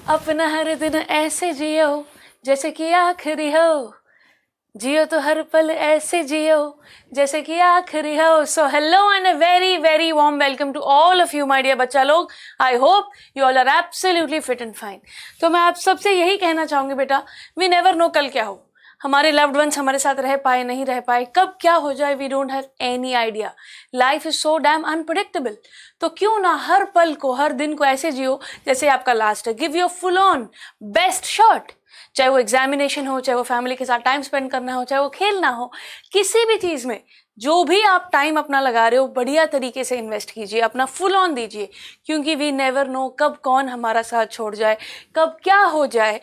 अपना हर दिन ऐसे जियो जैसे कि आखिरी हो, जियो तो हर पल ऐसे जियो जैसे कि आखिरी हो। So hello and a very very warm welcome to all of you my dear बच्चा लोग। I hope you all are absolutely fit and fine. तो मैं आप सबसे यही कहना चाहूंगी बेटा, वी नेवर नो कल क्या हो, हमारे लव्ड वंस हमारे साथ रह पाए नहीं रह पाए, कब क्या हो जाए, we don't have any idea. Life is so damn unpredictable. तो क्यों ना हर पल को हर दिन को ऐसे जियो जैसे आपका लास्ट है। Give your full on best shot, चाहे वो एग्जामिनेशन हो, चाहे वो फैमिली के साथ टाइम स्पेंड करना हो, चाहे वो खेलना हो, किसी भी चीज में जो भी आप टाइम अपना लगा रहे हो बढ़िया तरीके से इन्वेस्ट कीजिए, अपना फुल ऑन दीजिए, क्योंकि वी नेवर नो कब कौन हमारा साथ छोड़ जाए, कब क्या हो जाए,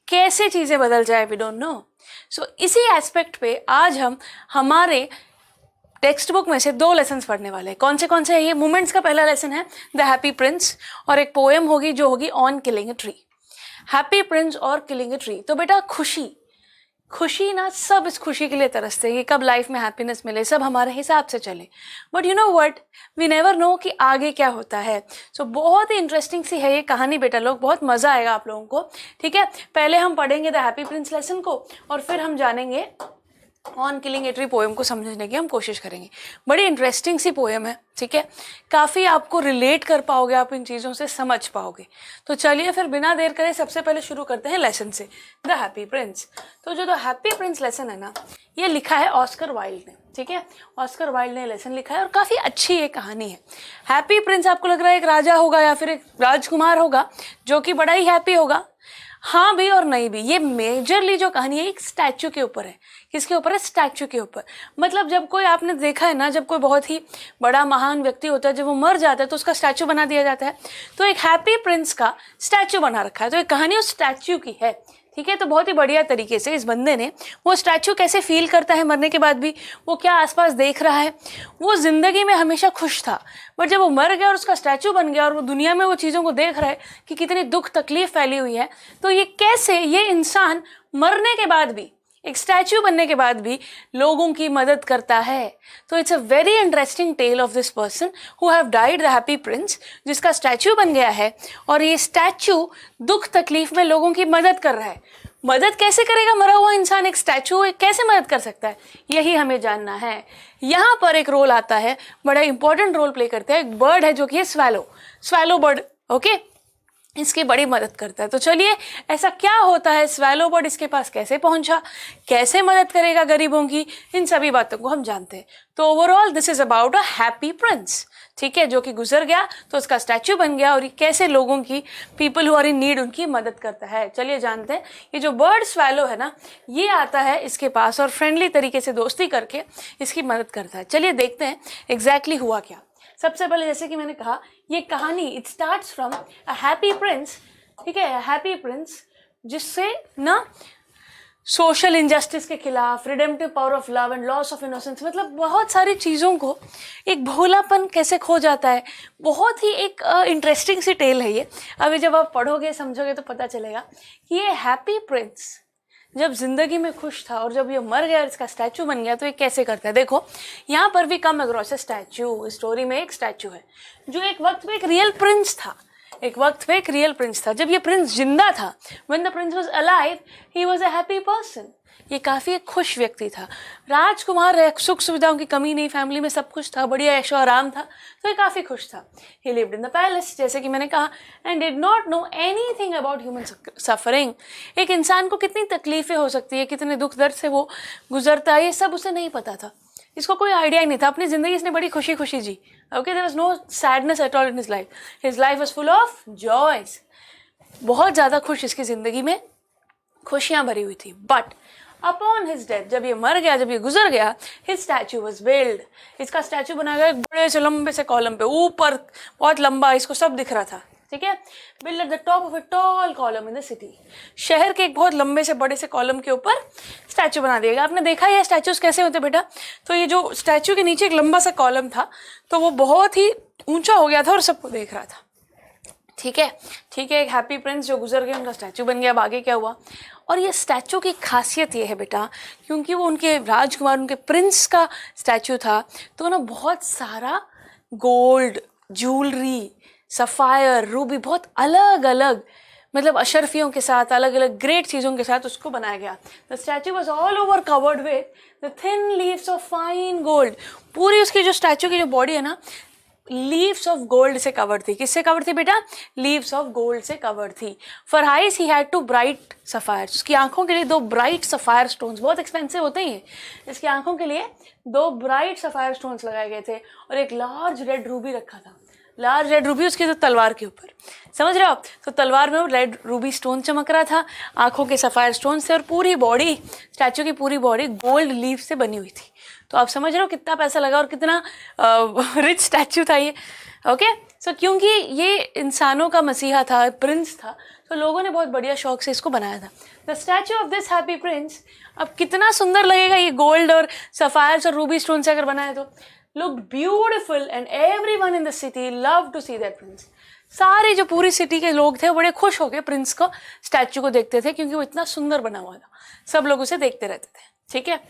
कैसे चीजें बदल जाए, वी डोंट नो। सो इसी एस्पेक्ट पे आज हम हमारे टेक्स्ट बुक में से 2 लेसन्स पढ़ने वाले हैं। कौन से है ये? मोमेंट्स का पहला लेसन है द हैप्पी प्रिंस, और एक पोएम होगी जो होगी on killing a tree. Happy Prince और किलिंग अ ट्री। तो बेटा खुशी ना, सब इस खुशी के लिए तरसते हैं कि कब लाइफ में हैप्पीनेस मिले, सब हमारे हिसाब से चले। But you know what, we never know कि आगे क्या होता है। सो बहुत ही इंटरेस्टिंग सी है ये कहानी बेटा लोग, बहुत मजा आएगा आप लोगों को। ठीक है, पहले हम पढ़ेंगे द हैप्पी प्रिंस लेसन को और फिर हम जानेंगे on killing a tree poem को समझने की हम कोशिश करेंगे। बड़ी इंटरेस्टिंग सी पोएम है, ठीक है, काफ़ी आपको रिलेट कर पाओगे, आप इन चीज़ों से समझ पाओगे। तो चलिए फिर बिना देर करे सबसे पहले शुरू करते हैं लेसन से, द हैप्पी प्रिंस। तो जो द हैप्पी प्रिंस लेसन है ना, ये लिखा है ऑस्कर वाइल्ड ने। ठीक है, ऑस्कर वाइल्ड ने लेसन लिखा है और काफ़ी अच्छी ये कहानी है। हैप्पी प्रिंस आपको लग रहा है एक राजा होगा या फिर एक राजकुमार होगा जो कि बड़ा ही हैप्पी होगा। हाँ भी और नहीं भी। ये मेजरली जो कहानी है एक स्टैचू के ऊपर है। किसके ऊपर है? स्टैचू के ऊपर। मतलब जब कोई, आपने देखा है ना, जब कोई बहुत ही बड़ा महान व्यक्ति होता है, जब वो मर जाता है तो उसका स्टैचू बना दिया जाता है। तो एक हैप्पी प्रिंस का स्टैचू बना रखा है। तो एक कहानी उस स्टैचू की है। ठीक है, तो बहुत ही बढ़िया तरीके से इस बंदे ने वो स्टैचू कैसे फील करता है मरने के बाद भी, वो क्या आसपास देख रहा है। वो जिंदगी में हमेशा खुश था, बट जब वो मर गया और उसका स्टैचू बन गया और वो दुनिया में वो चीज़ों को देख रहा है कि कितनी दुख तकलीफ फैली हुई है, तो ये कैसे ये इंसान मरने के बाद भी, एक स्टैचू बनने के बाद भी लोगों की मदद करता है। तो it's a very interesting tale of this person who have died, the happy prince, जिसका स्टैचू बन गया है और ये स्टैचू दुख तकलीफ में लोगों की मदद कर रहा है। मदद कैसे करेगा मरा हुआ इंसान? एक स्टैचू कैसे मदद कर सकता है, यही हमें जानना है। यहाँ पर एक रोल आता है, बड़ा इंपॉर्टेंट रोल प्ले करता है, एक बर्ड है जो कि है स्वैलो बर्ड। ओके, इसकी बड़ी मदद करता है। तो चलिए, ऐसा क्या होता है, स्वैलो बर्ड इसके पास कैसे पहुंचा, कैसे मदद करेगा गरीबों की, इन सभी बातों को हम जानते हैं। तो overall this is about a happy Prince, ठीक है, जो कि गुजर गया तो उसका स्टैचू बन गया और ये कैसे लोगों की, people who are in need, उनकी मदद करता है। चलिए जानते हैं। ये जो बर्ड स्वैलो है ना, ये आता है इसके पास और फ्रेंडली तरीके से दोस्ती करके इसकी मदद करता है। चलिए देखते हैं एग्जैक्टली हुआ क्या। सबसे पहले जैसे कि मैंने कहा, ये कहानी it starts from a happy Prince. ठीक है, हैप्पी प्रिंस जिससे ना सोशल इनजस्टिस के खिलाफ, redemptive power of love and loss of innocence, मतलब बहुत सारी चीज़ों को, एक भोलापन कैसे खो जाता है। बहुत ही एक इंटरेस्टिंग सी टेल है ये। अभी जब आप पढ़ोगे समझोगे तो पता चलेगा कि ये हैप्पी प्रिंस जब जिंदगी में खुश था और जब ये मर गया और इसका स्टैचू बन गया तो ये कैसे करता है। देखो यहाँ पर भी कम अक्रॉस है स्टैचू। स्टोरी में एक स्टैचू है जो एक वक्त में एक रियल प्रिंस था, एक वक्त पे एक रियल प्रिंस था। जब ये प्रिंस जिंदा था, when the prince was alive, he was a happy person. ये काफ़ी एक खुश व्यक्ति था, राजकुमार है, सुख सुविधाओं की कमी नहीं, फैमिली में सब कुछ था, बढ़िया ऐशो आराम था, तो ये काफ़ी खुश था। ही लिव्ड इन द पैलेस, जैसे कि मैंने कहा, and did not know anything about human suffering. एक इंसान को कितनी तकलीफें हो सकती है, कितने दुख दर्द से वो गुजरता है, ये सब उसे नहीं पता था। इसको कोई आइडिया ही नहीं था। अपनी ज़िंदगी इसने बड़ी खुशी खुशी जी। Okay, there was no sadness at all in his life. His life was full of joys. बहुत ज़्यादा खुश इसकी ज़िंदगी में खुशियाँ भरी हुई थी। बट अपॉन हिज डेथ, जब ये मर गया, जब ये गुजर गया, हिज स्टैचू वाज बिल्ड। इसका स्टैचू बनाया गया एक बड़े से लंबे से कॉलम पे, ऊपर बहुत लंबा, इसको सब दिख रहा था। ठीक है, build at the top of a tall column in the city. शहर के एक बहुत लंबे से बड़े से कॉलम के ऊपर स्टैचू बना दिया गया। आपने देखा है स्टैचूज कैसे होते बेटा? तो ये जो स्टैचू के नीचे एक लंबा सा कॉलम था, तो वो बहुत ही ऊंचा हो गया था और सबको देख रहा था। ठीक है, ठीक है, एक हैप्पी प्रिंस जो गुजर गया, उनका स्टैचू बन गया। अब आगे क्या हुआ? और ये स्टैचू की खासियत ये है बेटा, क्योंकि वो उनके राजकुमार, उनके प्रिंस का स्टैचू था, तो ना बहुत सारा गोल्ड, ज्वेलरी, सफ़ायर, रूबी, बहुत अलग अलग मतलब अशरफियों के साथ, अलग अलग ग्रेट चीज़ों के साथ उसको बनाया गया। The statue was all over covered with the thin leaves of fine gold. पूरी उसकी जो स्टैचू की जो बॉडी है ना, लीव्स ऑफ गोल्ड से कवर्ड थी। किससे कवर्ड थी बेटा? लीव्स ऑफ गोल्ड से कवर्ड थी। For eyes he had 2 bright sapphires. उसकी आंखों के लिए 2 ब्राइट सफायर स्टोन्स, बहुत एक्सपेंसिव होते हैं ये। इसकी आंखों के लिए 2 ब्राइट सफायर स्टोन्स लगाए गए थे और एक लार्ज रेड रूबी रखा था। लार्ज रेड रूबी उसके तो तलवार के ऊपर, समझ रहे हो आप? तो तलवार में वो रेड रूबी स्टोन चमक रहा था, आंखों के सफायर स्टोन से, और पूरी बॉडी, स्टैचू की पूरी बॉडी गोल्ड लीफ से बनी हुई थी। तो आप समझ रहे हो कितना पैसा लगा और कितना रिच स्टैचू था ये। ओके, सो क्योंकि ये इंसानों का मसीहा था, प्रिंस था, तो लोगों ने बहुत बढ़िया शौक से इसको बनाया था। The statue of this happy Prince, अब कितना सुंदर लगेगा ये गोल्ड और सफायर्स और रूबी स्टोन से अगर बनाया तो। looked beautiful and everyone in the city loved to see that prince. सारे जो पूरी सिटी के लोग थे बड़े खुश हो गए प्रिंस को, स्टैचू को देखते थे, क्योंकि वो इतना सुंदर बना हुआ था। सब लोग उसे देखते रहते थे। ठीक है,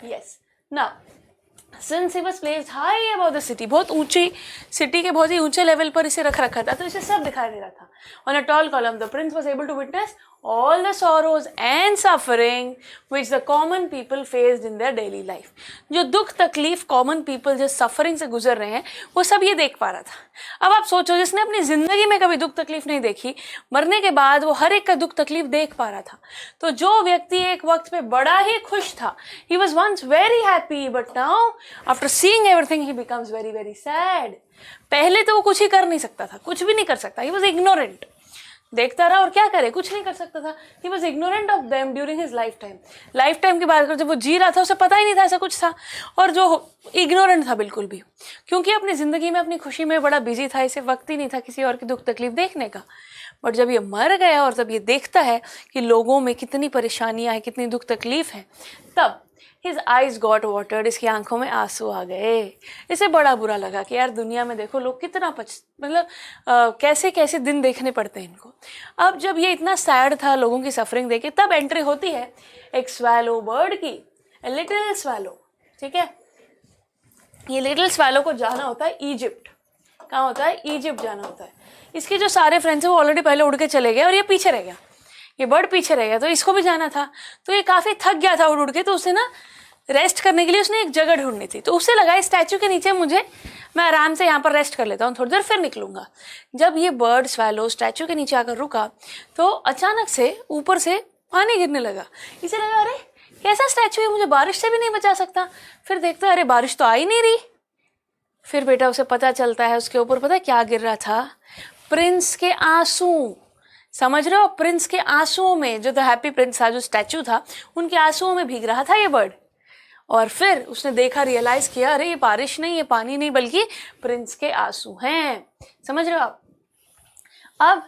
yes. Now since he was placed high above the city, बहुत ऊंची सिटी के बहुत ही ऊंचे लेवल पर इसे रख रखा था, तो इसे सब दिखाई दे रहा था। On a tall column the prince was able to witness all the sorrows and suffering which the common people faced in their daily life. जो दुख तकलीफ कॉमन पीपल जो सफरिंग से गुजर रहे हैं वो सब ये देख पा रहा था। अब आप सोचो, जिसने अपनी जिंदगी में कभी दुख तकलीफ नहीं देखी, मरने के बाद वो हर एक का दुख तकलीफ देख पा रहा था। तो जो व्यक्ति एक वक्त पे बड़ा ही खुश था, he was once very happy, but now after seeing everything he becomes very very sad. पहले तो वो कुछ ही कर नहीं सकता था, कुछ भी नहीं कर सकता, he was ignorant, देखता रहा और क्या करे, कुछ नहीं कर सकता था। He was ignorant of them during his lifetime. Life time की बात करो, जब वो जी रहा था उसे पता ही नहीं था ऐसा कुछ था, और जो इग्नोरेंट था बिल्कुल भी, क्योंकि अपनी ज़िंदगी में अपनी खुशी में बड़ा बिजी था, इसे वक्त ही नहीं था किसी और की दुख तकलीफ देखने का। बट जब ये मर गया और जब ये देखता है कि लोगों में कितनी परेशानियाँ हैं, कितनी दुख तकलीफ है, तब His eyes got watered, इसकी आंखों में आंसू आ गए। इसे बड़ा बुरा लगा कि यार दुनिया में देखो लोग कितना मतलब कैसे कैसे दिन देखने पड़ते हैं इनको। अब जब ये इतना सैड था लोगों की सफरिंग देखे, तब एंट्री होती है एक स्वैलो बर्ड की, लिटिल स्वैलो। ठीक है, ये लिटिल स्वैलो को जाना होता है इजिप्ट। कहाँ होता है? इजिप्ट जाना होता है। इसके जो सारे फ्रेंड्स हैं वो ऑलरेडी पहले उड़ के चले गए और ये पीछे रह गया, ये बर्ड पीछे रह गया, तो इसको भी जाना था। तो ये काफ़ी थक गया था उड़ के, तो उसे ना रेस्ट करने के लिए उसने एक जगह ढूंढनी थी। तो उसे लगा इस स्टैचू के नीचे मैं आराम से यहाँ पर रेस्ट कर लेता हूँ, थोड़ी देर फिर निकलूंगा। जब ये बर्ड स्वैलो स्टैचू के नीचे आकर रुका तो अचानक से ऊपर से पानी गिरने लगा। इसे लगा अरे कैसा स्टैचू है, मुझे बारिश से भी नहीं बचा सकता। फिर देखता है अरे बारिश तो आ ही नहीं रही। फिर बेटा उसे पता चलता है उसके ऊपर पता क्या गिर रहा था? प्रिंस के आंसू। समझ रहे हो? प्रिंस के आंसुओं में, जो द हैप्पी प्रिंस था, जो स्टैचू था, उनके आंसुओं में भीग रहा था ये बर्ड। और फिर उसने देखा, रियलाइज किया अरे ये बारिश नहीं, ये पानी नहीं, बल्कि प्रिंस के आंसू हैं। समझ रहे हो आप? अब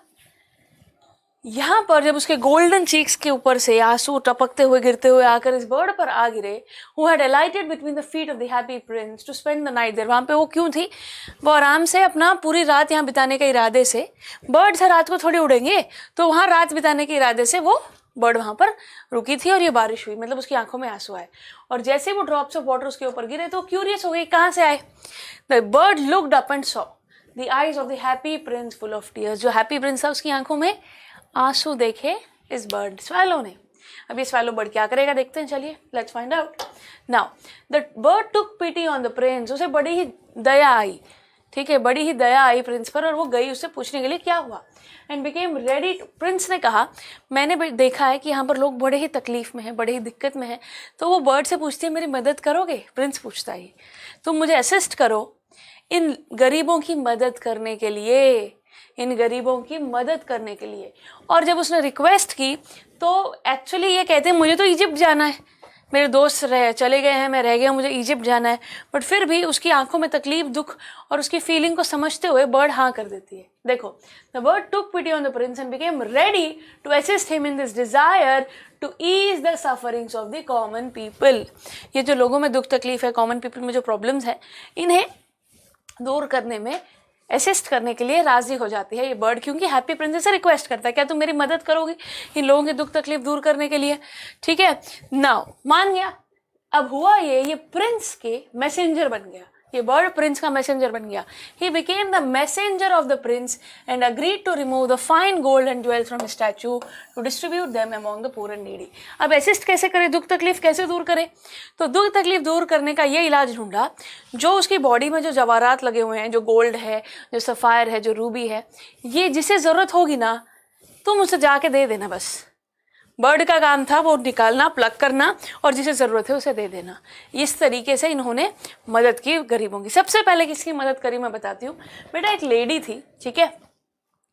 यहाँ पर जब उसके गोल्डन चीक्स के ऊपर से आंसू टपकते हुए गिरते हुए आकर इस बर्ड पर आ गिरे, who had alighted between the feet of the happy prince to spend the night there। वहाँ पे वो क्यों थी? वो आराम से अपना पूरी रात यहाँ बिताने के इरादे से, बर्ड से रात को थोड़ी उड़ेंगे, तो वहाँ रात बिताने के इरादे से वो बर्ड वहाँ पर रुकी थी और ये बारिश हुई, मतलब उसकी आंखों में आंसू आए। और जैसे वो ड्रॉप्स ऑफ वाटर उसके ऊपर गिरे तो क्यूरियस हो गई कहाँ से आए। The bird looked up and saw the eyes of the happy Prince full of tears. जो हैप्पी प्रिंस था उसकी आंखों में आंसू देखे इस बर्ड स्वैलो ने। अब ये स्वैलो बर्ड क्या करेगा देखते हैं, चलिए let's find out. Now the bird took pity on the prince. उसे बड़ी ही दया आई, ठीक है, बड़ी ही दया आई प्रिंस पर, और वो गई उससे पूछने के लिए क्या हुआ। And became ready. प्रिंस ने कहा मैंने देखा है कि यहाँ पर लोग बड़े ही तकलीफ में हैं, बड़े ही दिक्कत में हैं। तो वो बर्ड से पूछती है मेरी मदद करोगे? प्रिंस पूछता है तुम मुझे असिस्ट करो इन गरीबों की मदद करने के लिए, इन गरीबों की मदद करने के लिए। और जब उसने रिक्वेस्ट की तो एक्चुअली ये कहते हैं मुझे तो इजिप्ट जाना है, मेरे दोस्त चले गए हैं, मैं रह गया, मुझे इजिप्ट जाना है। बट फिर भी उसकी आंखों में तकलीफ, दुख और उसकी फीलिंग को समझते हुए बर्ड हाँ कर देती है। देखो, the bird took pity on the prince and became ready to assist him in this desire to ease the sufferings of the common people. ये जो लोगों में दुख तकलीफ है, कॉमन पीपल में जो प्रॉब्लम्स है, इन्हें दूर करने में असिस्ट करने के लिए राजी हो जाती है ये बर्ड, क्योंकि हैप्पी प्रिंसेस से रिक्वेस्ट करता है क्या तुम मेरी मदद करोगी इन लोगों की दुख तकलीफ दूर करने के लिए। ठीक है, नाउ मान गया। अब हुआ ये प्रिंस के मैसेंजर बन गया। ये बर्ड प्रिंस का मैसेंजर बन गया. He became the messenger of the prince and agreed to remove the fine gold and jewels from his statue to distribute them among the poor and needy. अब assist कैसे करे, दुख तकलीफ कैसे दूर करे? तो दुख तकलीफ दूर करने का ये इलाज ढूंढा, जो उसकी बॉडी में जो जवाहरात लगे हुए हैं, जो गोल्ड है, जो सफ़ायर है, जो रूबी है, ये जिसे ज़रूरत होगी ना तुम उसे जाके दे देना. बस बर्ड का काम था वो निकालना, प्लग करना और जिसे ज़रूरत है उसे दे देना. इस तरीके से इन्होंने मदद की गरीबों की. सबसे पहले किसकी मदद करी मैं बताती हूँ. बेटा एक लेडी थी, ठीक है,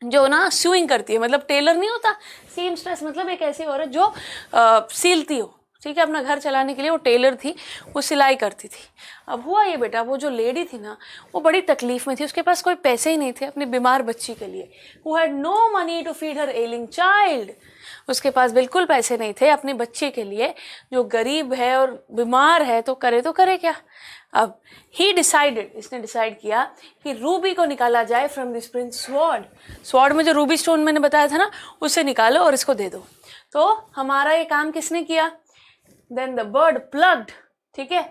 जो ना स्यूइंग करती है, मतलब टेलर नहीं होता, सीमस्ट्रेस, मतलब एक ऐसी औरत जो सीलती हो, ठीक है, अपना घर चलाने के लिए वो टेलर थी, वो सिलाई करती थी. अब हुआ ये बेटा, वो जो लेडी थी ना वो बड़ी तकलीफ में थी, उसके पास कोई पैसे ही नहीं थे अपनी बीमार बच्ची के लिए. Who had no money to feed her ailing child. उसके पास बिल्कुल पैसे नहीं थे अपने बच्चे के लिए जो गरीब है और बीमार है, तो करे क्या. अब ही डिसाइडेड, इसने डिसाइड किया कि रूबी को निकाला जाए from this Prince sword. Sword में जो रूबी स्टोन मैंने बताया था ना, उसे निकालो और इसको दे दो. तो हमारा ये काम किसने किया? देन द बर्ड प्लग्ड, ठीक है,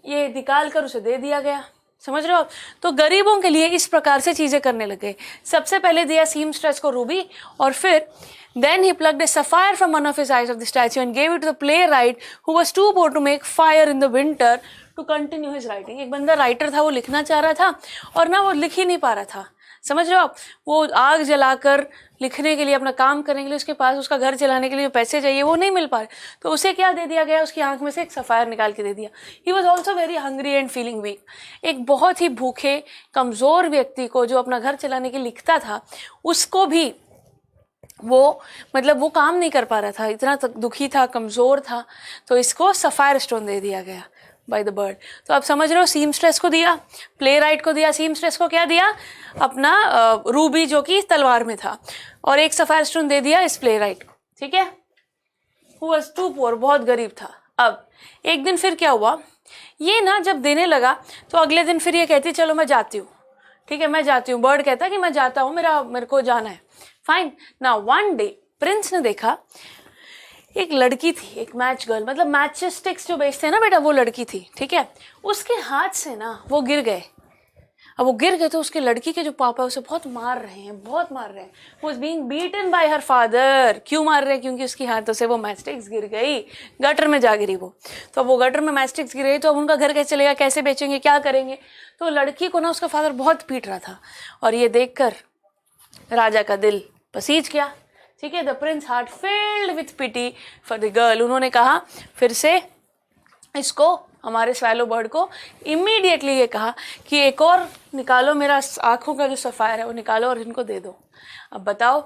ये निकाल कर उसे दे दिया गया. समझ रहे हो आप? तो गरीबों के लिए इस प्रकार से चीज़ें करने लगे. सबसे पहले दिया सीमस्ट्रेस को रूबी, और फिर then he plucked a sapphire from one of his eyes of the statue and gave it to the playwright who was too poor to make fire in the winter to continue his writing. एक बंदा writer था, वो लिखना चाह रहा था और ना वो लिख ही नहीं पा रहा था. समझ रहे हो आप? वो आग जलाकर लिखने के लिए, अपना काम करने के लिए, उसके पास उसका घर चलाने के लिए पैसे चाहिए, वो नहीं मिल पा रहे. तो उसे क्या दे दिया गया? उसकी आंख में से एक सफ़ायर निकाल के दे दिया. He was also very hungry and feeling weak. एक बहुत ही भूखे कमज़ोर व्यक्ति को जो अपना घर चलाने के लिए लिखता था, उसको भी वो मतलब वो काम नहीं कर पा रहा था, इतना दुखी था, कमज़ोर था, तो इसको सफ़ायर स्टोन दे दिया गया बाय द बर्ड. तो आप समझ रहे हो, सीमस्ट्रेस को दिया, प्ले राइट को दिया, सीमस्ट्रेस को क्या दिया? अपना रूबी जो कि तलवार में था, और एक सफ़ायर स्टोन दे दिया इस प्ले राइट को, ठीक है. हु वाज टू पुअर, बहुत गरीब था. अब एक दिन फिर क्या हुआ, ये ना जब देने लगा तो अगले दिन फिर ये कहती चलो मैं जाती हूँ, ठीक है, मैं जाती हूँ. बर्ड कहता कि मैं जाता हूँ, मेरे को जाना है. Fine. Now one day Prince ने देखा एक लड़की थी, एक मैच गर्ल, मतलब मैच स्टिक्स जो बेचते हैं ना बेटा, वो लड़की थी, ठीक है. उसके हाथ से ना वो गिर गए. अब वो गिर गए तो उसके लड़की के जो पापा उसे बहुत मार रहे हैं, बहुत मार रहे हैं. वो is being beaten by her father. क्यों मार रहे हैं? क्योंकि उसकी हाथों से वो मैच स्टिक्स गिर गई, गटर में जा गिरी वो. तो वो गटर में मैच स्टिक्स गिर गई, तो अब उनका घर कैसे चलेगा, कैसे बेचेंगे, क्या करेंगे? तो लड़की को ना उसका फादर बहुत पीट रहा था, और ये देखकर राजा का दिल पसीज गया, ठीक है. The prince heart filled with pity for the girl. उन्होंने कहा फिर से इसको, हमारे स्वैलो बर्ड को इमीडिएटली ये कहा कि एक और निकालो, मेरा आँखों का जो सफ़ायर है वो निकालो और इनको दे दो. अब बताओ,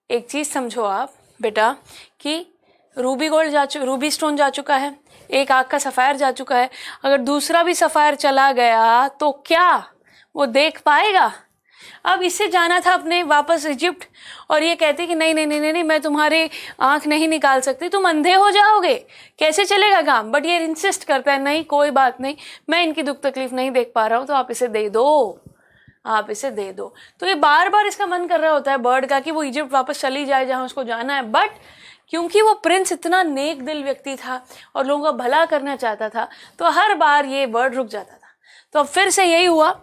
एक चीज़ समझो आप बेटा कि रूबी स्टोन जा चुका है, एक आँख का सफ़ायर जा चुका है. अगर दूसरा भी सफ़ायर चला गया तो क्या वो देख पाएगा? अब इससे जाना था अपने वापस इजिप्ट, और ये कहती कि नहीं नहीं नहीं नहीं, मैं तुम्हारी आंख नहीं निकाल सकती, तुम अंधे हो जाओगे, कैसे चलेगा काम. बट ये इंसिस्ट करता है, नहीं कोई बात नहीं, मैं इनकी दुख तकलीफ नहीं देख पा रहा हूँ, तो आप इसे दे दो, आप इसे दे दो. तो ये बार बार इसका मन कर रहा होता है बर्ड का कि वो इजिप्ट वापस चली जाए जहाँ उसको जाना है. बट क्योंकि वो प्रिंस इतना नेक दिल व्यक्ति था और लोगों का भला करना चाहता था, तो हर बार ये बर्ड रुक जाता था. तो अब फिर से यही हुआ,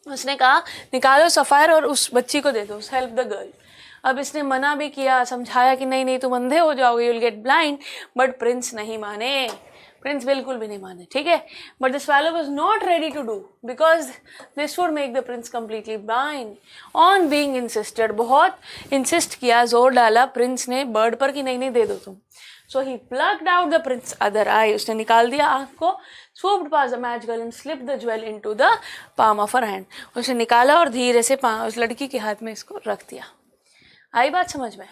उसने कहा निकालो सफ़ायर और उस बच्ची को दे दो, हेल्प द गर्ल. अब इसने मना भी किया, समझाया कि नहीं नहीं तुम अंधे हो जाओगे, you will get blind. But prince नहीं माने, प्रिंस बिल्कुल भी नहीं माने, ठीक है. But the swallow was not ready to do because this would make the prince completely blind. On being insisted, बहुत इंसिस्ट किया, जोर डाला प्रिंस ने बर्ड पर कि नहीं नहीं दे दो तुम. So he plucked out the prince's other eye. उसने निकाल दिया आँख को, swooped past the match girl and slipped the jewel into the palm of her hand. उसने निकाला और धीरे से उस लड़की के हाथ में इसको रख दिया. आई बात समझ में?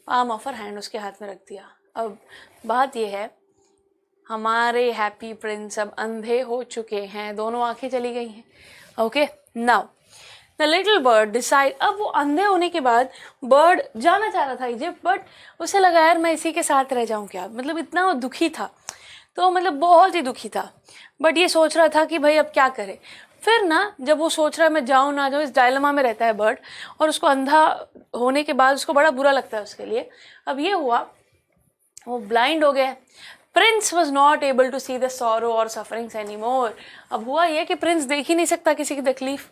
palm of her hand उसके हाथ में रख दिया. अब बात ये है, हमारे हैप्पी प्रिंस अब अंधे हो चुके हैं, दोनों आँखें चली गई हैं. Okay, now the little bird decide. अब वो अंधे होने के बाद बर्ड जाना चाह रहा था इजिप्ट, बट उसे लगा यार मैं इसी के साथ रह जाऊं क्या, मतलब इतना वो दुखी था, तो मतलब बहुत ही दुखी था. बट ये सोच रहा था कि भाई अब क्या करे. फिर ना जब वो सोच रहा है मैं जाऊं ना जाऊं, इस डायलेमा में रहता है बर्ड, और उसको अंधा होने के बाद उसको बड़ा बुरा लगता है उसके लिए. अब ये हुआ, वो ब्लाइंड हो गया, prince was not able to see the sorrow और सफरिंग्स एनी मोर। अब हुआ ये कि प्रिंस देख ही नहीं सकता किसी की तकलीफ,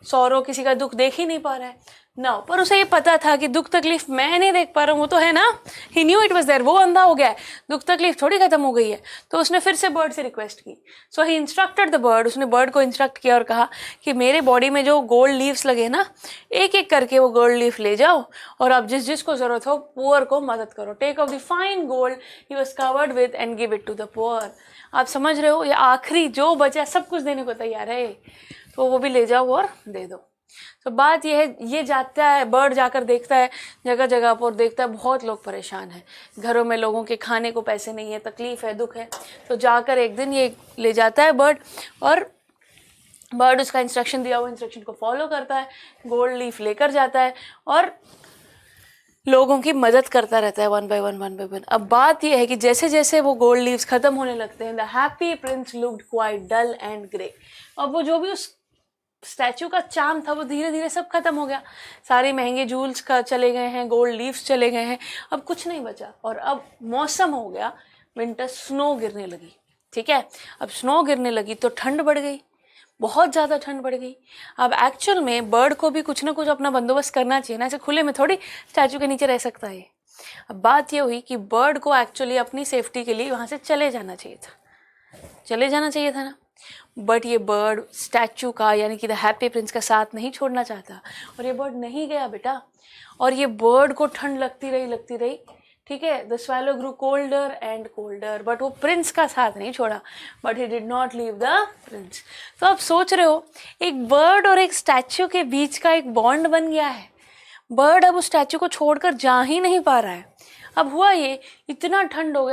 सॉरो किसी का दुख देख ही नहीं पा रहा है ना, पर उसे ये पता था कि दुख तकलीफ मैं नहीं देख पा रहा हूँ, वो तो है ना, ही न्यू इट वॉज देयर, वो अंधा हो गया है, दुख तकलीफ थोड़ी खत्म हो गई है। तो उसने फिर से बर्ड से रिक्वेस्ट की। सो ही इंस्ट्रक्टेड द बर्ड, उसने बर्ड को इंस्ट्रक्ट किया और कहा कि मेरे बॉडी में जो गोल्ड लीव्स लगे ना, एक एक करके वो गोल्ड लीफ ले जाओ और आप जिस जिसको जरूरत हो पुअर को मदद करो। Take off the fine gold he was covered with and give it to the poor. आप समझ रहे हो, ये आखिरी जो बचा सब कुछ देने को तैयार है, तो वो भी ले जाओ और दे दो। तो बात यह है, ये जाता है बर्ड, जाकर देखता है जगह जगह पर, देखता है बहुत लोग परेशान हैं, घरों में लोगों के खाने को पैसे नहीं है, तकलीफ है, दुख है। तो जाकर एक दिन ये ले जाता है बर्ड, और बर्ड उसका इंस्ट्रक्शन दिया हुआ इंस्ट्रक्शन को फॉलो करता है, गोल्ड लीफ लेकर जाता है और लोगों की मदद करता रहता है वन बाय वन। अब बात यह है कि जैसे जैसे वो गोल्ड लीव्स खत्म होने लगते हैं, the happy prince looked quite dull and grey. अब वो जो भी उस स्टैचू का चार्म था वो धीरे धीरे सब खत्म हो गया, सारे महंगे जूल्स का चले गए हैं, गोल्ड लीव्स चले गए हैं, अब कुछ नहीं बचा। और अब मौसम हो गया विंटर, स्नो गिरने लगी। ठीक है, अब स्नो गिरने लगी तो ठंड बढ़ गई, बहुत ज़्यादा ठंड बढ़ गई। अब एक्चुअल में बर्ड को भी कुछ ना कुछ अपना बंदोबस्त करना चाहिए ना, ऐसे खुले में थोड़ी स्टैचू के नीचे रह सकता है। अब बात ये हुई कि बर्ड को एक्चुअली अपनी सेफ्टी के लिए वहाँ से चले जाना चाहिए था ना, बट ये बर्ड स्टैचू का यानी कि द हैप्पी प्रिंस का साथ नहीं छोड़ना चाहता, और ये बर्ड नहीं गया बेटा। और ये बर्ड को ठंड लगती रही, ठीक है। The swallow grew colder and colder, but वो प्रिंस का साथ नहीं छोड़ा, but he did not leave the prince. तो आप सोच रहे हो, एक बर्ड और एक स्टैचू के बीच का एक बॉन्ड बन गया है। बर्ड अब उस स्टैचू को छोड़कर जा ही नहीं पा रहा है। अब हुआ ये, इतना ठंड हो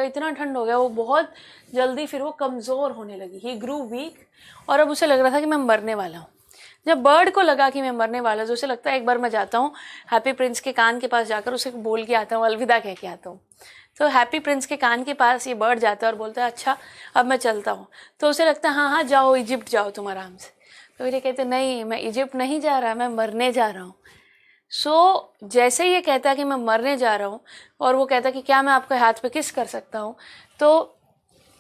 गया, वो बहुत जल्दी फिर वो कमज़ोर होने लगी, ही ग्रू वीक, और अब उसे लग रहा था कि मैं मरने वाला हूँ। जब बर्ड को लगा कि मैं मरने वाला हूँ, तो उसे लगता है एक बार मैं जाता हूँ हैप्पी प्रिंस के कान के पास, जाकर उसे बोल के आता हूँ, अलविदा कह के आता हूँ। तो हैप्पी प्रिंस के कान के पास ये बर्ड जाता है और बोलता है अच्छा अब मैं चलता हूँ। तो उसे लगता है हाँ जाओ, इजिप्ट जाओ तुम आराम से। तो ये कहते नहीं, मैं इजिप्ट नहीं जा रहा, मैं मरने जा रहा हूँ। जैसे ये कहता है कि मैं मरने जा रहा हूँ, और वो कहता है कि क्या मैं आपके हाथ पे किस कर सकता हूँ, तो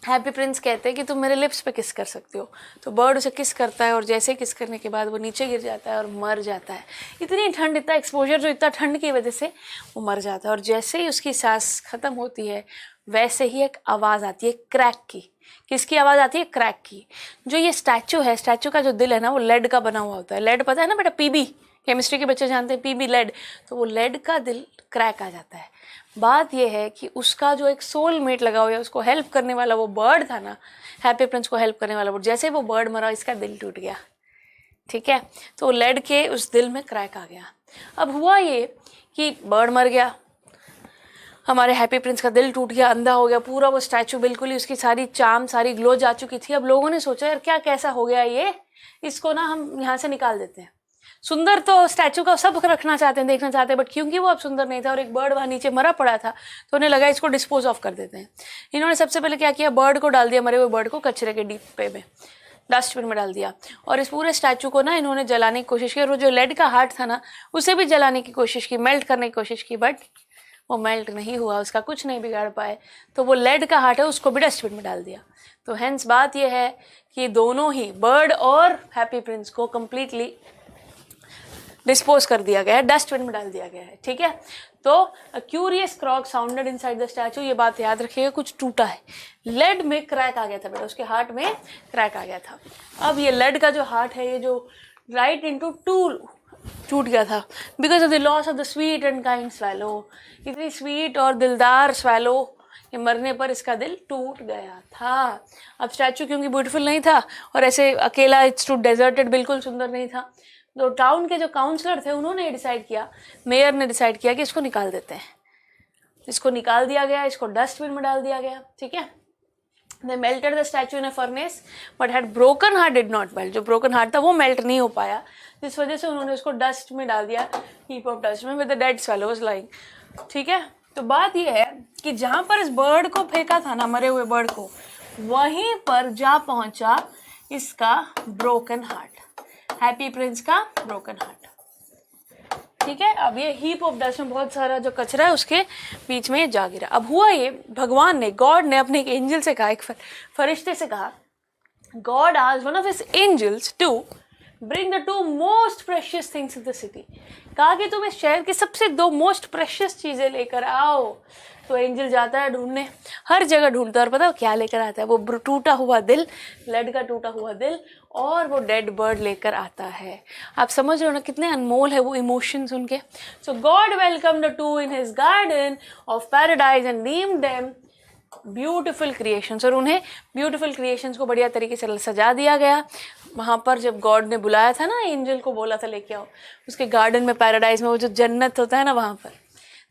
हैप्पी प्रिंस कहते हैं कि तुम मेरे लिप्स पे किस कर सकते हो। तो बर्ड उसे किस करता है, और जैसे किस करने के बाद वो नीचे गिर जाता है और मर जाता है। इतनी ठंड, इतना एक्सपोजर, जो इतना ठंड की वजह से वो मर जाता है। और जैसे ही उसकी सांस खत्म होती है, वैसे ही एक आवाज़ आती है क्रैक की। किसकी आवाज़ आती है? क्रैक की। जो ये स्टैचू है, स्टैचू का जो दिल है ना, वो लेड का बना हुआ होता है। लेड पता है ना बेटा, पीबी, केमिस्ट्री के बच्चे जानते हैं, पीबी लेड। तो वो लेड का दिल क्रैक आ जाता है। बात यह है कि उसका जो एक सोलमेट लगा हुआ है, उसको हेल्प करने वाला वो बर्ड था ना, हैप्पी प्रिंस को हेल्प करने वाला बर्ड, जैसे वो बर्ड मरा इसका दिल टूट गया। ठीक है, तो लेड के उस दिल में क्रैक आ गया। अब हुआ ये कि बर्ड मर गया, हमारे हैप्पी प्रिंस का दिल टूट गया, अंधा हो गया पूरा वो स्टैचू, बिल्कुल ही उसकी सारी चार्म, सारी ग्लो जा चुकी थी। अब लोगों ने सोचा यार क्या कैसा हो गया ये, इसको ना हम यहाँ से निकाल देते हैं। सुंदर तो स्टैचू का सब रखना चाहते हैं, देखना चाहते हैं, बट क्योंकि वो अब सुंदर नहीं था और एक बर्ड वहाँ नीचे मरा पड़ा था, तो उन्हें लगा इसको डिस्पोज ऑफ कर देते हैं। इन्होंने सबसे पहले क्या किया, बर्ड को डाल दिया, मरे हुए बर्ड को कचरे के डिब्बे में, डस्टबिन में डाल दिया। और इस पूरे स्टैचू को ना इन्होंने जलाने की कोशिश की, और वो जो लेड का हार्ट था ना, उसे भी जलाने की कोशिश की, मेल्ट करने की कोशिश की, बट वो मेल्ट नहीं हुआ, उसका कुछ नहीं बिगाड़ पाए। तो वो लेड का हार्ट है, उसको भी डस्टबिन में डाल दिया। तो हेंस बात यह है कि दोनों ही, बर्ड और हैप्पी प्रिंस को कंप्लीटली डिस्पोज कर दिया गया है, डस्टबिन में डाल दिया गया है। ठीक है, तो a curious croak sounded inside the statue, ये बात याद रखिएगा, कुछ टूटा है, लेड में क्रैक आ गया था बेटा, उसके हार्ट में क्रैक आ गया था। अब ये लेड का जो हार्ट है, ये जो राइट इनटू टू टूट गया था, because of the loss of the sweet and kind swallow. इतनी स्वीट और दिलदार स्वैलो ये मरने पर इसका दिल टूट गया था। अब स्टैचू क्योंकि ब्यूटीफुल नहीं था और ऐसे अकेला, इट्स टू डेजर्टेड, बिल्कुल सुंदर नहीं था, तो टाउन के जो काउंसलर थे उन्होंने डिसाइड किया, मेयर ने डिसाइड किया कि इसको निकाल देते हैं। इसको निकाल दिया गया, इसको डस्टबिन में डाल दिया गया। ठीक है, They melted the statue in a furnace, but had broken heart did not melt. जो broken heart था वो मेल्ट नहीं हो पाया, जिस वजह से उन्होंने उसको डस्ट में डाल दिया, heap of dust में, with the dead swallow was lying. ठीक है, तो बात ये है कि जहाँ पर इस बर्ड को फेंका था ना, मरे हुए बर्ड को, वहीं पर जा पहुंचा इसका ब्रोकन हार्ट, हैप्पी प्रिंस का ब्रोकन हार्ट। ठीक है। अब ये हीप ऑफ डस्ट में बहुत सारा जो कचरा है उसके बीच में जा गिरा। अब हुआ ये, भगवान ने, गॉड ने अपने एक एंजल से कहा, एक फरिश्ते से कहा, God asked one of his angels to bring the 2 most precious things in the city. कहा कि तुम इस शहर की सबसे 2 मोस्ट प्रेशियस चीजें लेकर आओ। तो एंजल जाता है ढूंढने, हर जगह ढूंढता है, और पता है क्या लेकर आता है? वो टूटा हुआ दिल, लेड का टूटा हुआ दिल, और वो डेड बर्ड लेकर आता है। आप समझ रहे हो ना कितने अनमोल है वो इमोशंस उनके। So God welcome the 2 in his garden of paradise and named them beautiful creations. और उन्हें ब्यूटिफुल क्रिएशंस को बढ़िया तरीके से सजा दिया गया। वहाँ पर जब गॉड ने बुलाया था ना, एंजल को बोला था लेके आओ, उसके गार्डन में, पैराडाइज में, वो जो जन्नत होता है ना, वहाँ पर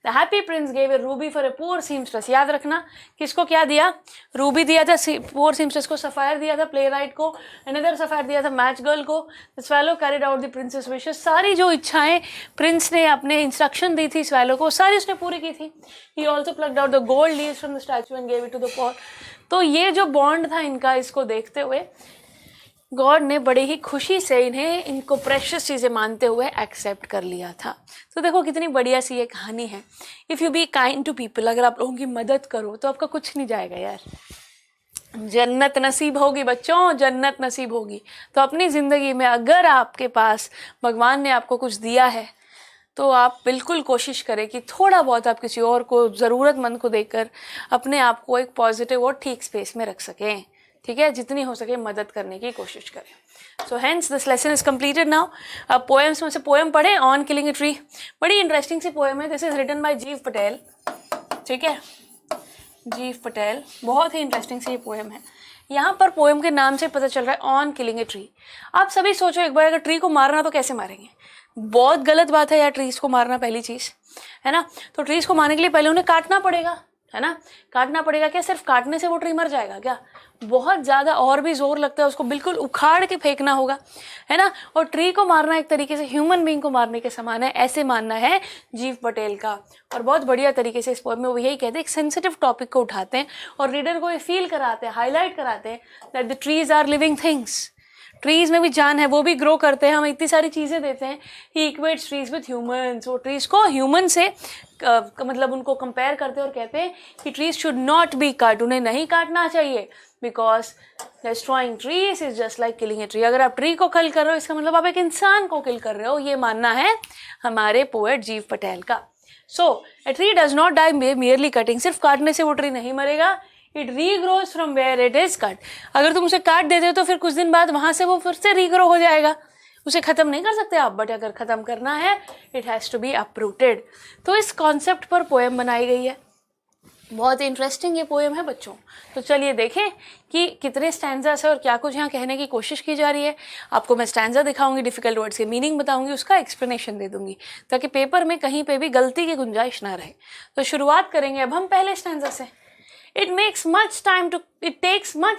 the happy Prince gave a Ruby for a poor seamstress. याद रखना किसको क्या दिया? रूबी दिया था पुअर सीमस्ट्रेस को, सफायर दिया था प्ले राइट को, अनदर सफायर दिया था मैच गर्ल को। The swallow carried out the princess wishes. सारी जो इच्छाएं प्रिंस ने अपने इंस्ट्रक्शन दी थी स्वैलो को, सारी उसने पूरी की थी। He also plugged out the gold leaves from the statue and gave it to the poor. तो ये जो बॉन्ड था इनका, इसको देखते हुए गॉड ने बड़े ही खुशी से इन्हें, इनको प्रेशियस चीज़ें मानते हुए एक्सेप्ट कर लिया था। तो देखो कितनी बढ़िया सी ये कहानी है। If you be kind to people, अगर आप लोगों की मदद करो तो आपका कुछ नहीं जाएगा यार, जन्नत नसीब होगी बच्चों, जन्नत नसीब होगी। तो अपनी ज़िंदगी में अगर आपके पास भगवान ने आपको कुछ दिया है तो आप बिल्कुल कोशिश करें कि थोड़ा बहुत आप किसी और को, ज़रूरतमंद को देकर अपने आप को एक पॉजिटिव और ठीक स्पेस में रख सकें। ठीक है, जितनी हो सके मदद करने की कोशिश करें। So hence this lesson is completed now. अब पोएम्स में से पोएम पढ़े, ऑन किलिंग ए ट्री। बड़ी इंटरेस्टिंग सी पोएम है। दिस इज रिटन बाय जीव पटेल। ठीक है, जीव पटेल, बहुत ही इंटरेस्टिंग सी पोएम है। यहाँ पर पोएम के नाम से पता चल रहा है ऑन किलिंग ए ट्री। आप सभी सोचो एक बार, अगर ट्री को मारना तो कैसे मारेंगे? बहुत गलत बात है यार ट्रीज को मारना, पहली चीज़ है ना। तो ट्रीज को मारने के लिए पहले उन्हें काटना पड़ेगा, है ना। काटना पड़ेगा। क्या सिर्फ काटने से वो ट्री मर जाएगा क्या? बहुत ज़्यादा और भी जोर लगता है, उसको बिल्कुल उखाड़ के फेंकना होगा, है ना। और ट्री को मारना एक तरीके से ह्यूमन बीइंग को मारने के समान है, ऐसे मानना है जीव पटेल का। और बहुत बढ़िया तरीके से इस पोएम में वो यही कहते हैं, एक सेंसिटिव टॉपिक को उठाते हैं और रीडर को ये फील कराते हैं, हाईलाइट कराते हैं that the trees are living things. Trees में भी जान है, वो भी ग्रो करते हैं, हम इतनी सारी चीज़ें देते हैं। ही इक्वेट्स ट्रीज विथ ह्यूमन्स। वो ट्रीज को ह्यूमन से मतलब उनको कंपेयर करते हैं और कहते हैं कि trees should not be cut, उन्हें नहीं काटना चाहिए, because destroying trees is just like killing a tree. अगर आप ट्री को किल कर रहे हो इसका मतलब आप एक इंसान को किल कर रहे हो, ये मानना है हमारे पोएट जीव पटेल का। So a tree does not die merely cutting. सिर्फ काटने से वो ट्री नहीं मरेगा, it regrows from where it is cut. अगर तुम उसे काट देते हो तो फिर कुछ दिन बाद वहां से वो फिर से रीग्रो हो जाएगा, उसे ख़त्म नहीं कर सकते आप, बट अगर ख़त्म करना है it has to be uprooted. तो इस कॉन्सेप्ट पर पोएम बनाई गई है। बहुत इंटरेस्टिंग ये पोएम है बच्चों। तो चलिए देखें कि कितने स्टैंजास है और क्या कुछ यहाँ कहने की कोशिश की जा रही है। आपको मैं स्टैंजा दिखाऊंगी, डिफिकल्ट वर्ड्स के मीनिंग बताऊंगी, उसका एक्सप्लेनेशन दे दूंगी, ताकि पेपर में कहीं पे भी गलती की गुंजाइश ना रहे। तो शुरुआत करेंगे अब हम पहले स्टैंजा से। It takes much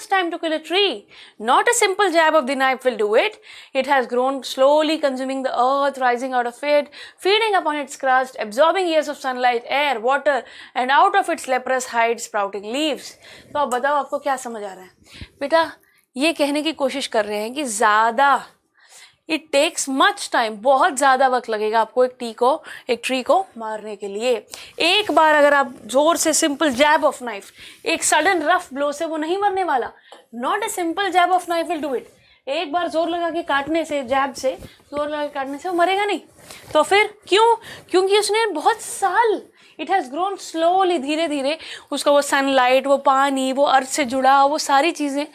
time to kill a tree. Not a simple jab of the knife will do it. It has grown slowly, consuming the earth, rising out of it, feeding upon its crust, absorbing years of sunlight, air, water, and out of its leprous hide sprouting leaves. तो अब बताओ आपको क्या समझ आ रहा है? बेटा ये कहने की कोशिश कर रहे हैं कि ज़्यादा इट टेक्स मच टाइम, बहुत ज़्यादा वक्त लगेगा आपको एक ट्री को मारने के लिए। एक बार अगर आप जोर से सिंपल जैब ऑफ नाइफ, एक सडन रफ ब्लो से वो नहीं मरने वाला। Not a simple jab of knife will do it. एक बार जोर लगा के काटने से, जैब से जोर लगा के काटने से वो मरेगा नहीं। तो फिर क्यों? क्योंकि उसने बहुत साल, इट हैज़ ग्रोन स्लोली, धीरे धीरे उसका वो सनलाइट, वो पानी, वो अर्थ से जुड़ा, वो सारी चीज़ें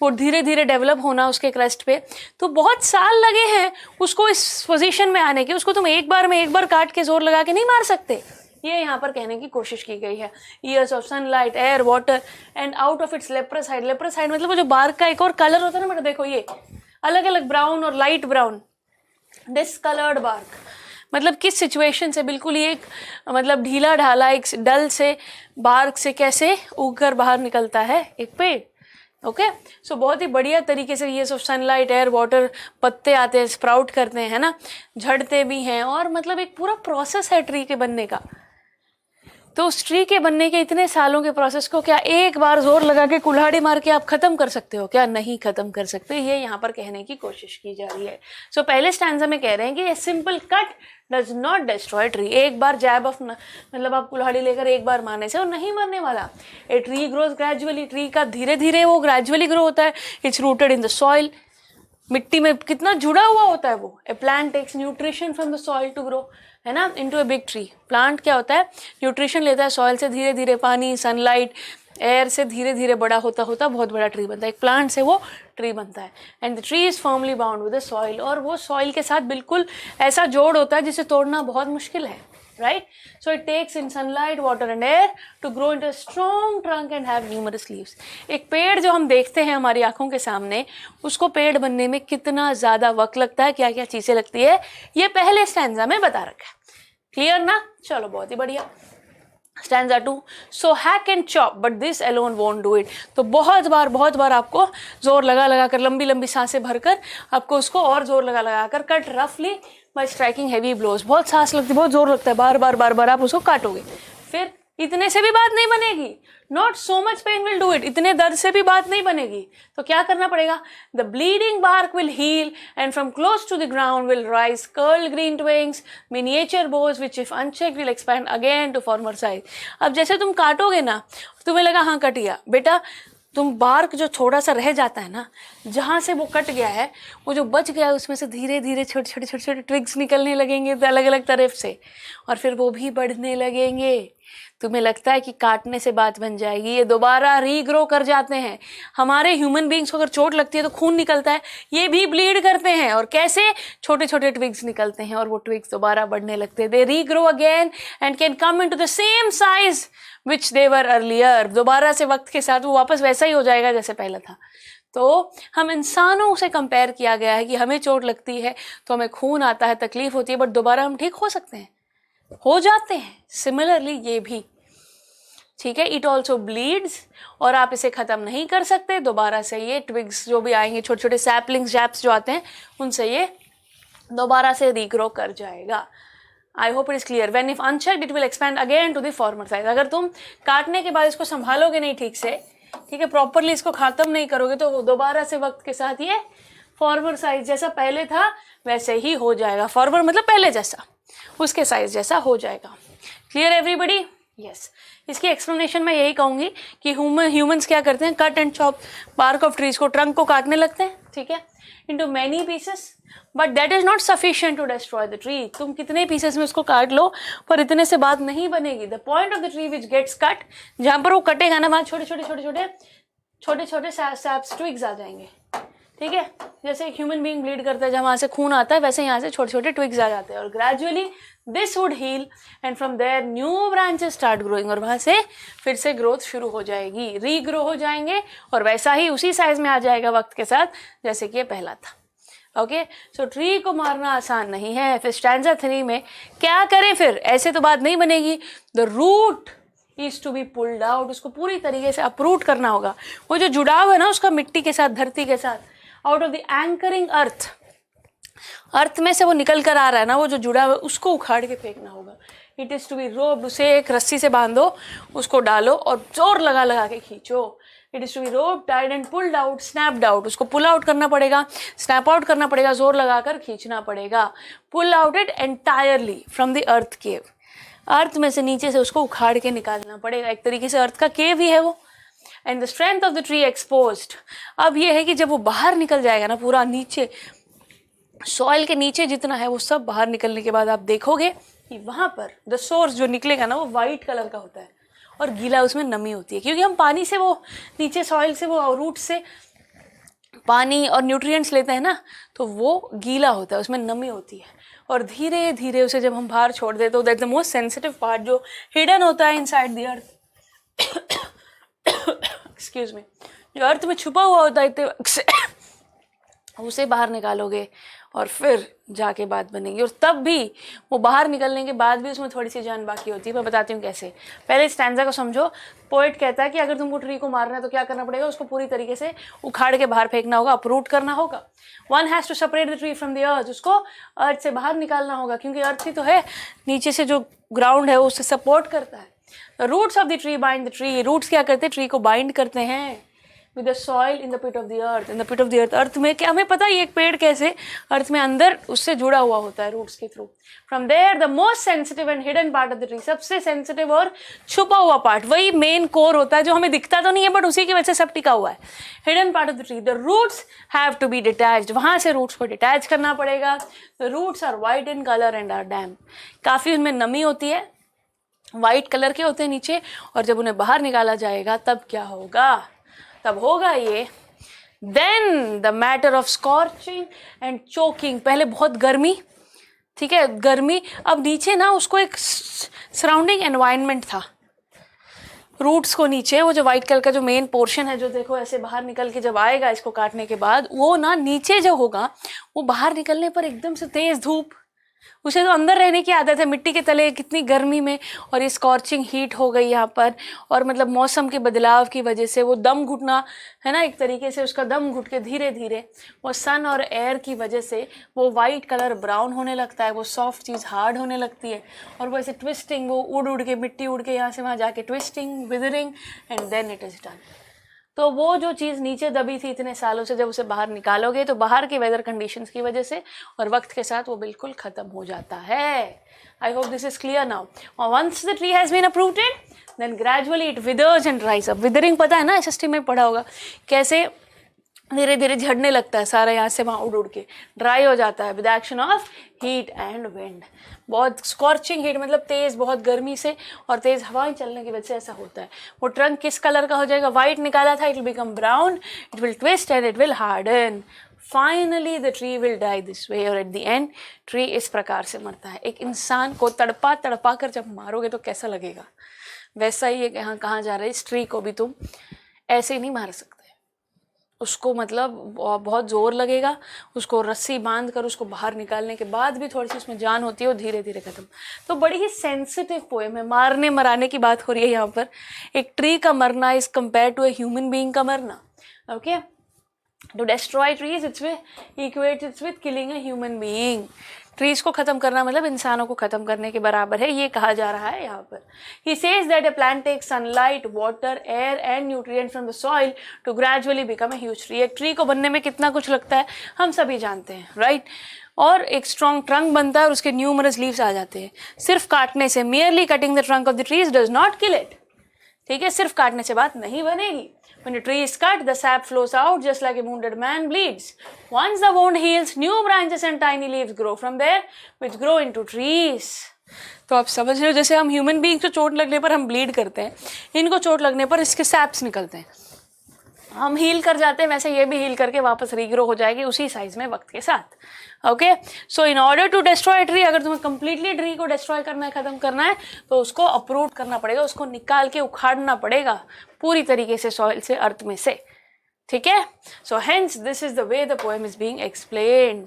वो धीरे धीरे डेवलप होना उसके क्रस्ट पे। तो बहुत साल लगे हैं उसको इस पोजीशन में आने के। उसको तुम एक बार काट के जोर लगा के नहीं मार सकते। ये यहाँ पर कहने की कोशिश की गई है। Years of sunlight, air, water and out of its leprous hide. Leprous hide मतलब वो जो बार्क का एक और कलर होता है ना बेटा, देखो ये अलग अलग ब्राउन और लाइट ब्राउन, डिसकलर्ड बार्क। मतलब किस सिचुएशन से बिल्कुल ये एक मतलब ढीला ढाला एक डल से बार्क से कैसे उगकर बाहर निकलता है एक पेड़। ओके, सो बहुत ही बढ़िया तरीके से ये सब सनलाइट, एयर, वाटर, पत्ते आते हैं, स्प्राउट करते हैं, है ना, झड़ते भी हैं, और मतलब एक पूरा प्रोसेस है ट्री के बनने का। तो उस ट्री के बनने के इतने सालों के प्रोसेस को क्या एक बार जोर लगा के कुल्हाड़ी मार के आप खत्म कर सकते हो? क्या नहीं खत्म कर सकते। ये यहाँ पर कहने की कोशिश की जा रही है। सो पहले स्टैंजा में कह रहे हैं कि ये simple cut does not destroy tree. एक बार जैब ऑफ मतलब आप कुल्हाड़ी लेकर एक बार मारने से वो नहीं मरने वाला। A tree grows gradually. Tree का धीरे धीरे वो ग्रेजुअली ग्रो होता है। It's rooted in the soil. मिट्टी में कितना जुड़ा हुआ होता है वो। A plant takes nutrition from the soil to grow, है ना, into a big tree. Plant क्या होता है? न्यूट्रिशन लेता है सॉइल से, धीरे धीरे पानी, सनलाइट, एयर से धीरे धीरे बड़ा होता होता बहुत बड़ा ट्री बनता है। एक प्लांट से वो ट्री बनता है। And the tree is firmly bound with the soil. और वो सॉइल के साथ बिल्कुल ऐसा जोड़ होता है जिसे तोड़ना बहुत मुश्किल है, right? So it takes in sunlight, water and air to grow into a strong trunk and have numerous leaves. एक पेड़ जो हम देखते हैं हमारी आंखों के सामने, उसको पेड़ बनने में कितना ज़्यादा वक्त लगता है, क्या क्या चीज़ें लगती है, ये पहले स्टैंजा में बता रखा है। क्लियर ना? चलो बहुत ही बढ़िया। Stanza 2, so hack and chop but this alone won't do it. तो बहुत बार आपको जोर लगा कर, लंबी लंबी सांसें भरकर आपको उसको और जोर लगा कर कट रफली बाय स्ट्राइकिंग हैवी ब्लोज। बहुत सांस लगती है, बहुत जोर लगता है, बार आप उसको काटोगे। फिर इतने से भी बात नहीं बनेगी। Not so much pain will do it. इतने दर्द से भी बात नहीं बनेगी। तो क्या करना पड़ेगा? The bleeding bark will heal and from close to the ground will rise curl green twigs, miniature boughs which if unchecked will expand again to former size. अब जैसे तुम काटोगे ना, तुम्हें लगा हाँ कट गया, बेटा तुम बार्क जो थोड़ा सा रह जाता है ना, जहाँ से वो कट गया है, वो जो बच गया है उसमें से धीरे धीरे छोटे छोटे ट्विग्स निकलने लगेंगे अलग अलग तरफ से, और फिर वो भी बढ़ने लगेंगे। तुम्हें लगता है कि काटने से बात बन जाएगी, ये दोबारा रीग्रो कर जाते हैं। हमारे ह्यूमन बींग्स को अगर चोट लगती है तो खून निकलता है, ये भी ब्लीड करते हैं। और कैसे? छोटे छोटे ट्विग्स निकलते हैं और वो ट्विग्स दोबारा बढ़ने लगते हैं। They regrow again and can come into the same size which they were earlier. दोबारा से वक्त के साथ वो वापस वैसा ही हो जाएगा जैसे पहले था। तो हम इंसानों से कंपेयर किया गया है कि हमें चोट लगती है तो हमें खून आता है, तकलीफ होती है, बट दोबारा हम ठीक हो सकते हैं, हो जाते हैं। सिमिलरली ये भी ठीक है, इट ऑल्सो ब्लीड्स, और आप इसे ख़त्म नहीं कर सकते। दोबारा से ये ट्विग्स जो भी आएंगे, छोटे छोटे सैपलिंग्स, जैप्स जो आते हैं, उनसे ये दोबारा से रीग्रो कर जाएगा। I hope it is clear. When if unchecked it will expand again to the former size. अगर तुम काटने के बाद इसको संभालोगे नहीं ठीक से, ठीक है, प्रॉपरली इसको खत्म नहीं करोगे, तो वो दोबारा से वक्त के साथ ये फॉर्मर साइज जैसा पहले था वैसे ही हो जाएगा। फॉर्मर मतलब पहले जैसा, उसके साइज जैसा हो जाएगा। Clear everybody? यस। इसकी एक्सप्लेनेशन मैं यही कहूँगी कि ह्यूमंस क्या करते हैं, cut and chop bark off trees को, ट्रंक को काटने लगते हैं, ठीक है, into many pieces, but that is not sufficient to destroy the tree. तुम कितने पीसेस में उसको काट लो, पर इतने से बात नहीं बनेगी। The point of the tree which gets cut, जहाँ पर वो कटेगा ना, वहाँ छोटे छोटे सैप्स, ट्विग्स आ जाएंगे, ठीक है। जैसे एक ह्यूमन बीइंग ब्लीड करता है, जहाँ वहाँ से खून आता है, वैसे यहाँ से छोटे छोटे ट्विग्स आ जाते हैं, और gradually this wood heal and from there new branches start growing. और वहाँ से फिर से ग्रोथ शुरू हो जाएगी, रीग्रो हो जाएंगे, और वैसा ही उसी साइज में आ जाएगा वक्त के साथ जैसे कि ये पहला था। ओके, सो ट्री को मारना आसान नहीं है। फिर स्टैंजा 3 में क्या करें? फिर ऐसे तो बात नहीं बनेगी। The root is to be pulled out. उसको पूरी तरीके से अपरूट करना होगा। वो जो जुड़ाव है ना उसका मिट्टी के साथ, धरती के साथ, आउट ऑफ द एंकरिंग अर्थ में से वो निकल कर आ रहा है ना, वो जो जुड़ा हुआ है, उसको उखाड़ के फेंकना होगा। It is to be roped. उसे एक रस्सी से बांधो, उसको डालो और जोर लगा के खींचो। It is to be roped, tied and pulled out, snapped out. उसको पुल आउट करना पड़ेगा, स्नैप आउट करना पड़ेगा, जोर लगाकर खींचना पड़ेगा। Pull out it entirely from the earth cave. Earth में से, नीचे से उसको उखाड़ के निकालना पड़ेगा। एक तरीके से अर्थ का केव ही है वो। And the strength of the tree exposed. अब ये है कि जब वो बाहर निकल जाएगा ना, पूरा नीचे सॉइल के नीचे जितना है वो सब बाहर निकलने के बाद आप देखोगे कि वहाँ पर द सोर्स जो निकलेगा ना वो वाइट कलर का होता है और गीला, उसमें नमी होती है। क्योंकि हम पानी से, वो नीचे सॉइल से, वो रूट से पानी और न्यूट्रिएंट्स लेते हैं ना, तो वो गीला होता है, उसमें नमी होती है। और धीरे धीरे उसे जब हम बाहर छोड़ देते, तो that the most sensitive part जो हिडन होता है inside the earth, excuse me, जो अर्थ में छुपा हुआ होता है, उसे बाहर निकालोगे और फिर जाके बात बनेगी। और तब भी वो बाहर निकलने के बाद भी उसमें थोड़ी सी जान बाकी होती है। मैं बताती हूँ कैसे। पहले स्टैंजा को समझो। पोएट कहता है कि अगर तुमको ट्री को मारना है तो क्या करना पड़ेगा? उसको पूरी तरीके से उखाड़ के बाहर फेंकना होगा, अपरूट करना होगा। One has to separate the tree from the earth. उसको अर्थ से बाहर निकालना होगा, क्योंकि अर्थ ही तो है नीचे से जो ग्राउंड है वो उससे सपोर्ट करता है। Roots of the tree bind the tree, roots क्या करते हैं, ट्री को बाइंड करते हैं with the soil in the pit of the earth, in the pit of the earth, earth में क्या हमें पता है ये एक पेड़ कैसे अर्थ में अंदर उससे जुड़ा हुआ होता है रूट्स के थ्रू। From there the most sensitive and hidden part of the tree, सबसे सेंसिटिव और छुपा हुआ पार्ट, वही मेन कोर होता है जो हमें दिखता तो नहीं है बट उसी की वजह से सब टिका हुआ है, hidden part of the tree, the roots have to be detached, वहां से रूट्स को डिटैच करना पड़ेगा। The roots are white in colour and are damp, काफी उनमें नमी होती है, वाइट कलर के होते हैं नीचे, और जब उन्हें बाहर निकाला जाएगा तब क्या होगा, तब होगा ये then the matter of scorching and choking, पहले बहुत गर्मी, ठीक है गर्मी, अब नीचे ना उसको एक सराउंडिंग एनवायरनमेंट था, रूट्स को नीचे वो जो वाइट कलर का जो मेन पोर्शन है जो देखो ऐसे बाहर निकल के जब आएगा इसको काटने के बाद, वो ना नीचे जो होगा वो बाहर निकलने पर एकदम से तेज धूप, उसे तो अंदर रहने की आदत है मिट्टी के तले कितनी गर्मी में, और ये स्कॉर्चिंग हीट हो गई यहाँ पर, और मतलब मौसम के बदलाव की वजह से वो दम घुटना है ना, एक तरीके से उसका दम घुट के धीरे धीरे वो सन और एयर की वजह से वो वाइट कलर ब्राउन होने लगता है, वो सॉफ्ट चीज़ हार्ड होने लगती है, और वो ऐसे ट्विस्टिंग, वो उड़ उड़ के मिट्टी उड़ के यहाँ से वहाँ जाके twisting withering and then it is done. तो वो जो चीज़ नीचे दबी थी इतने सालों से, जब उसे बाहर निकालोगे तो बाहर की वेदर कंडीशंस की वजह से और वक्त के साथ वो बिल्कुल ख़त्म हो जाता है। I hope this is clear now. और once the tree has been uprooted then gradually it withers and dries up. Withering पता है ना, एसएसटी में पढ़ा होगा, कैसे धीरे धीरे झड़ने लगता है सारा, यहाँ से वहाँ उड़ उड़ के ड्राई हो जाता है with action of heat and wind. बहुत स्कॉर्चिंग हीट मतलब तेज़ बहुत गर्मी से और तेज़ हवाएं चलने की वजह से ऐसा होता है। वो ट्रंक किस कलर का हो जाएगा, वाइट निकाला था, it will become brown, it will twist and it will harden, finally the tree will die this way, और एट द एंड ट्री इस प्रकार से मरता है। एक इंसान को तड़पा तड़पा कर जब मारोगे तो कैसा लगेगा, वैसा ही है यहाँ कहाँ जा रहा है, इस ट्री को भी तुम ऐसे ही नहीं मार सकते, उसको मतलब बहुत ज़ोर लगेगा, उसको रस्सी बांध कर उसको बाहर निकालने के बाद भी थोड़ी सी उसमें जान होती है, वो धीरे धीरे खत्म। तो बड़ी ही सेंसिटिव पोएम है, मारने मराने की बात हो रही है यहाँ पर। एक ट्री का मरना is compare to a human being का मरना। Okay, to destroy trees it's equates with killing a human being. Trees को खत्म करना मतलब इंसानों को खत्म करने के बराबर है, ये कहा जा रहा है यहाँ पर। He says that a plant takes sunlight, water, air and nutrients from the soil to gradually become a huge tree. एक ट्री को बनने में कितना कुछ लगता है हम सभी जानते हैं, राइट? और एक स्ट्रॉन्ग ट्रंक बनता है और उसके न्यूमरस लीव्स आ जाते हैं। सिर्फ काटने से, merely cutting the trunk of the trees does not kill it, ठीक है, सिर्फ काटने से बात नहीं बनेगी। When a tree is cut, the sap flows out just like a wounded man bleeds. Once the wound heals, new branches and tiny leaves grow from there, which grow into trees. तो आप समझ रहे हो, जैसे हम human being को चोट लगने पर हम ब्लीड करते हैं, इनको चोट लगने पर इसके सैप्स निकलते हैं, हम हील कर जाते हैं, वैसे ये भी हील करके वापस रीग्रो हो जाएगी उसी साइज में वक्त के साथ। Okay, so in order to destroy tree, अगर तुम्हें कंप्लीटली ट्री को डिस्ट्रॉय करना है, खत्म करना है, तो उसको अप्रूट करना पड़ेगा, उसको निकाल के उखाड़ना पड़ेगा पूरी तरीके से सॉइल से, अर्थ में से, ठीक है। So hence this is the way the poem is being explained.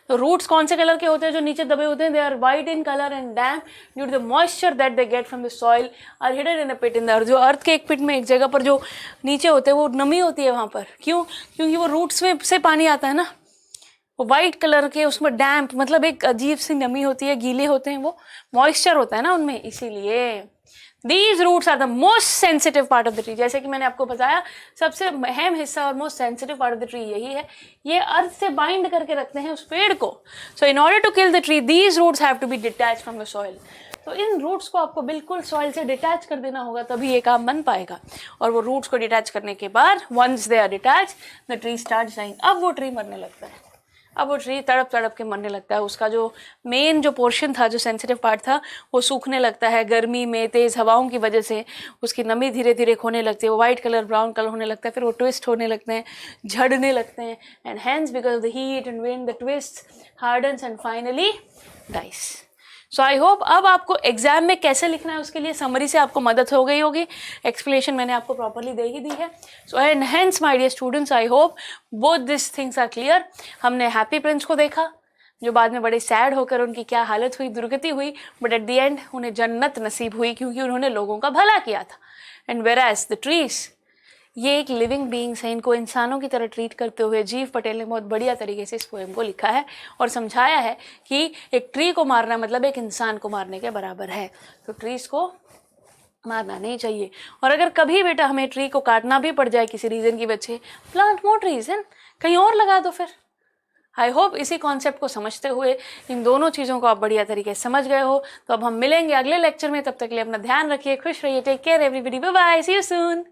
तो रूट्स कौन से कलर के होते हैं जो नीचे दबे होते हैं, they are white in colour and damp due to the moisture that they get from the soil are hidden in a pit in the earth. जो अर्थ के एक पिट में एक जगह पर जो नीचे होते हैं वो नमी होती है वहाँ पर, क्यों? क्योंकि वो रूट्स में से पानी आता है ना, वो वाइट कलर के, उसमें डैम्प मतलब एक अजीब सी नमी होती है, गीले होते हैं, वो मॉइस्चर होता है ना उनमें, इसीलिए। These roots are the most sensitive part of the tree. जैसे कि मैंने आपको बताया सबसे अहम हिस्सा और most sensitive part of the tree यही है, ये अर्थ से बाइंड करके रखते हैं उस पेड़ को। So in order to kill the tree, these roots have to be detached from the soil. तो इन रूट्स को आपको बिल्कुल सॉइल से डिटैच कर देना होगा, तभी ये काम बन पाएगा। और वो रूट्स को डिटैच करने के बाद once they are detached, the tree starts dying. अब वो ट्री मरने लगता है, अब वो ट्री तड़प तड़प के मरने लगता है, उसका जो मेन जो पोर्शन था, जो सेंसिटिव पार्ट था, वो सूखने लगता है गर्मी में, तेज़ हवाओं की वजह से उसकी नमी धीरे धीरे खोने लगती है, वो वाइट कलर ब्राउन कलर होने लगता है, फिर वो ट्विस्ट होने लगते हैं, झड़ने लगते हैं, and hence because of the heat and wind the twist hardens and finally dice. So I hope अब आपको एग्जाम में कैसे लिखना है उसके लिए समरी से आपको मदद हो गई होगी, एक्सप्लेनेशन मैंने आपको प्रॉपरली दे ही दी है। So and hence my dear students, I hope both this things are clear. हमने हैप्पी प्रिंस को देखा जो बाद में बड़े सैड होकर उनकी क्या हालत हुई, दुर्गति हुई, बट एट द एंड उन्हें जन्नत नसीब हुई क्योंकि उन्होंने लोगों का भला किया था। एंड वेराज द ट्रीज, ये एक लिविंग बीइंग्स हैं, इनको इंसानों की तरह ट्रीट करते हुए जीव पटेल ने बहुत बढ़िया तरीके से इस पोएम को लिखा है और समझाया है कि एक ट्री को मारना मतलब एक इंसान को मारने के बराबर है। तो ट्रीज को मारना नहीं चाहिए। और अगर कभी बेटा हमें ट्री को काटना भी पड़ जाए किसी रीज़न की वजह से, प्लांट मोर ट्रीज है, कहीं और लगा दो फिर। आई होप इसी कॉन्सेप्ट को समझते हुए इन दोनों चीज़ों को आप बढ़िया तरीके से समझ गए हो। तो अब हम मिलेंगे अगले लेक्चर में, तब तक के लिए अपना ध्यान रखिए, खुश रहिए, take care everybody, bye bye, see you soon.